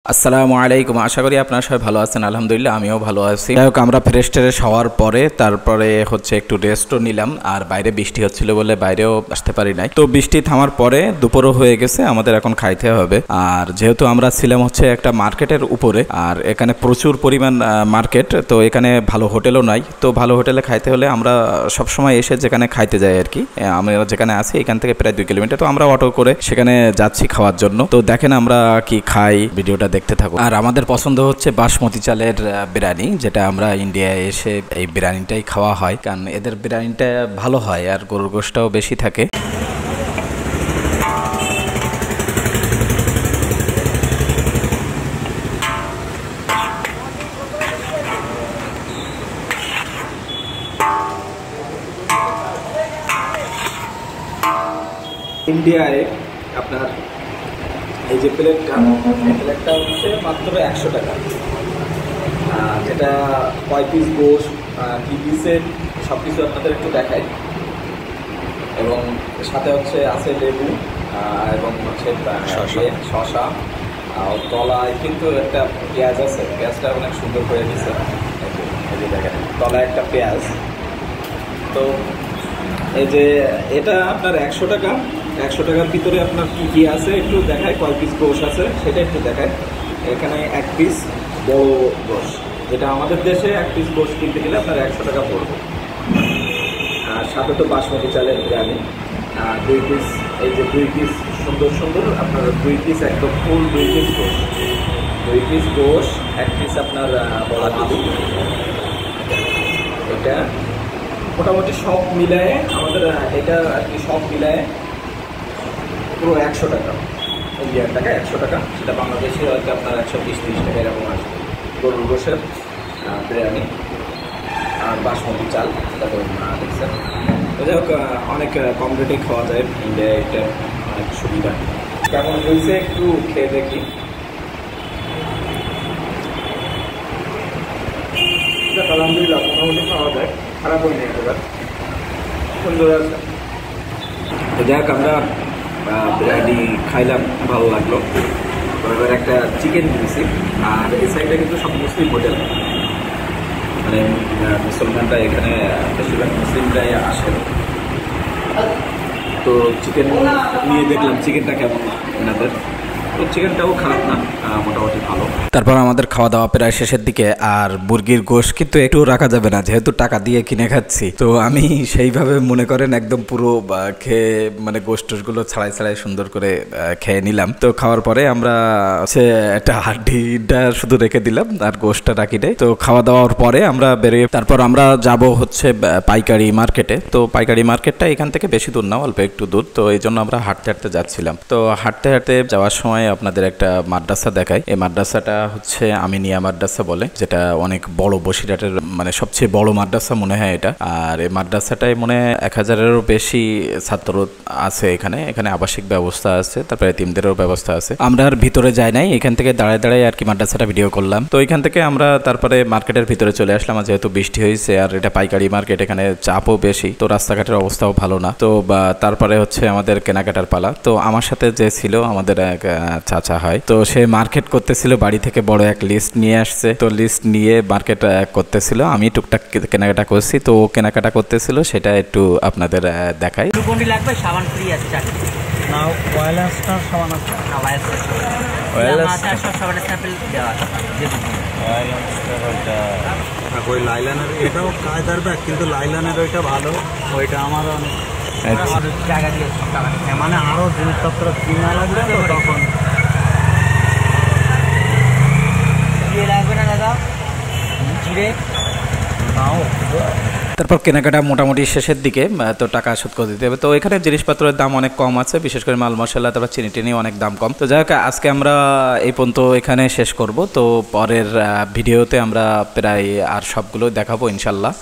আসসালামু আলাইকুম। আশা করি আপনারা সবাই ভালো আছেন। আলহামদুলিল্লাহ আমিও ভালো আছি। যাই হোক, আমরা ফ্রেশ ট্রেশ হওয়ার পরে তারপরে একটু রেস্টও নিলাম। আর বাইরে বৃষ্টি হচ্ছিল বলে বাইরেও আসতে পারি নাই। তো বৃষ্টি থামার পরে দুপুরও হয়ে গেছে, আমাদের এখন খাইতে হবে। আর যেহেতু আমরা ছিলাম একটা মার্কেটের উপরে, আর এখানে প্রচুর পরিমাণ মার্কেট, তো এখানে ভালো হোটেলও নাই। তো ভালো হোটেলে খাইতে হলে আমরা সবসময় এসে যেখানে খাইতে যাই আর কি, আমরা যেখানে আছি এখান থেকে প্রায় 2 কিলোমিটার। তো আমরা অটো করে সেখানে যাচ্ছি খাওয়ার জন্য। তো দেখেন আমরা কি খাই, ভিডিওটা দেখতে থাকো। আর আমাদের পছন্দ হচ্ছে বাসমতি চালের বিরিয়ানি, যেটা আমরা ইন্ডিয়ায় এসে এই বিরিয়ানিটাই খাওয়া হয়, কারণ এদের বিরিয়ানিটা ভালো হয় আর গরুর গোশটাও বেশি থাকে। ইন্ডিয়ায় আপনার এই যে প্লেটটা হচ্ছে মাত্র 100 টাকা, যেটা 5 পিস গোশ, কি পিসের সব কিছু আপনাদের একটু দেখাই। এবং সাথে আছে লেবু এবং শসা, তলায় কিন্তু একটা পেঁয়াজ আছে, পেঁয়াজটা অনেক সুন্দর করে দিচ্ছে। এই যে দেখেন তলায় একটা পেঁয়াজ। তো এই যে এটা আপনার 100 টাকা। 100 টাকার ভিতরে আপনার কি কি আছে একটু দেখায়, কয় পিস গোশ আছে সেটা একটু দেখায়। এখানে 1 পিস বড় গোশ, যেটা আমাদের দেশে 1 পিস গোশ কিনতে গেলে আপনার 100 টাকা পড়বে। আর সাথে তো বাসমতি চালের বিরিয়ানি, 2 পিস, এই যে 2 পিস সুন্দর সুন্দর আপনার 2 পিস একদম ফুল 2 পিস গোশ, 2 পিস গোশ, 1 পিস আপনার বড় আলু। এটা মোটামুটি সব মিলায়ে আমাদের এটা আর কি সব মিলায়ে পুরো 100 টাকা, ইন্ডিয়ান টাকা 100 টাকা। সেটা বাংলাদেশে হয়তো আপনার 120-30 টাকা এরকম আসবে। গরুর গোশের বিরিয়ানি আর বাসমতি চাল, সেটা তো দেখছেন। যাই হোক, অনেক কম রেটে খাওয়া যায় ইন্ডিয়ায়, এটা অনেক সুবিধা। কেমন হয়েছে একটু খেয়ে দেখি। আলহামদুলিল্লাহ মোটামুটি খাওয়া যায়, খারাপ হয়নি, একেবারে সুন্দর আছে। তো যাই হোক, আমরা বিরিয়ানি খাইলাম, ভালো লাগলো। এবার একটা চিকেন দিয়েছি। আর এই সাইডটা কিন্তু সব মুসলিম হোটেল, মানে মুসলমানরা এখানে বেশিরভাগ মুসলিমরাই আসেন। তো চিকেন নিয়ে দেখলাম চিকেনটা কেমন এনাদের। তো চিকেনটাও খারাপ না, মোটামুটি ভালো। তারপর আমাদের খাওয়া দাওয়া প্রায় শেষের দিকে। আর মুরগির গোশ কিন্তু একটু রাখা যাবে না, যেহেতু টাকা দিয়ে কিনে খাচ্ছি। তো আমি সেইভাবে মনে করেন একদম পুরো খেয়ে, মানে গোশ টোশগুলো ছাড়াই ছাড়াই সুন্দর করে খেয়ে নিলাম। তো খাওয়ার পরে আমরা একটা হাড্ডিটা শুধু রেখে দিলাম আর গোশটা রাখি দেয়। তো খাওয়া দাওয়ার পরে আমরা বেরিয়ে তারপর আমরা যাব পাইকারি মার্কেটে। তো পাইকারি মার্কেটটা এখান থেকে বেশি দূর না, অল্প একটু দূর। তো এই জন্য আমরা হাঁটতে হাঁটতে যাচ্ছিলাম। তো হাঁটতে হাঁটতে যাওয়ার সময় আপনাদের একটা মাদ্রাসা দেখায়। এই মাদ্রাসাটা আমিনিয়া মাদ্রাসা বলে, যেটা অনেক বড়, বসিরহাটের মানে সবচেয়ে বড় মাদ্রাসা মনে হয় এটা। আর এই মাদ্রাসাটায় মনে হয় 1000-এরও বেশি ছাত্র আছে এখানে। এখানে আবাসিক ব্যবস্থা আছে, তারপরে এতিমদেরও ব্যবস্থা আছে। আমরা আর ভিতরে যাই নাই, এখান থেকে দাঁড়ায় দাঁড়ায় আর কি মাদ্রাসাটা ভিডিও করলাম। তো এখান থেকে আমরা তারপরে মার্কেটের ভিতরে চলে আসলাম। যেহেতু বৃষ্টি হয়েছে আর এটা পাইকারি মার্কেট, এখানে চাপও বেশি, তো রাস্তাঘাটের অবস্থাও ভালো না। তো তারপরে আমাদের কেনাকাটার পালা। তো আমার সাথে যে ছিল আমাদের এক চাচা হয়, তো সে মার্কেট করতেছিল, বাড়ি থেকে বড় এক লিস্ট নিয়ে আসছে। তো লিস্ট নিয়ে মার্কেট করতেছিল, আমি টুকটাক কেনাকাটা করছি। তো ও কেনাকাটা করতেছিল, সেটা একটু আপনাদের দেখাই। লাগবে সাবান ফ্রি আছে না, ওয়্যারলেসটার সাবান আছে না, ওয়্যারলেস সব সাবানের স্যাম্পল দেওয়া আছে। ওয়্যারলেসটার ওইটা ওই লাইলানের এটাও কায়দার ব্যাগ, কিন্তু লাইলানের ওইটা ভালো, ওইটা আমার অনেক জায়গা দিয়ে মানে আরও জিনিসপত্র কিনা লাগবে। তো তখন লাগবে না দাদা, জিরে নাও। তারপর কেনাকাটা মোটামুটি শেষের দিকে, তো টাকা শোধ করে দিতে হবে। তো এখানে জিনিসপত্রের দাম অনেক কম আছে, বিশেষ করে মাল মশলা, তারপর চিনি টিনি অনেক দাম কম। তো যাই হোক, আজকে আমরা এই পর্যন্ত এখানে শেষ করব। তো পরের ভিডিওতে আমরা প্রায় আর সবগুলো দেখাবো ইনশাল্লাহ।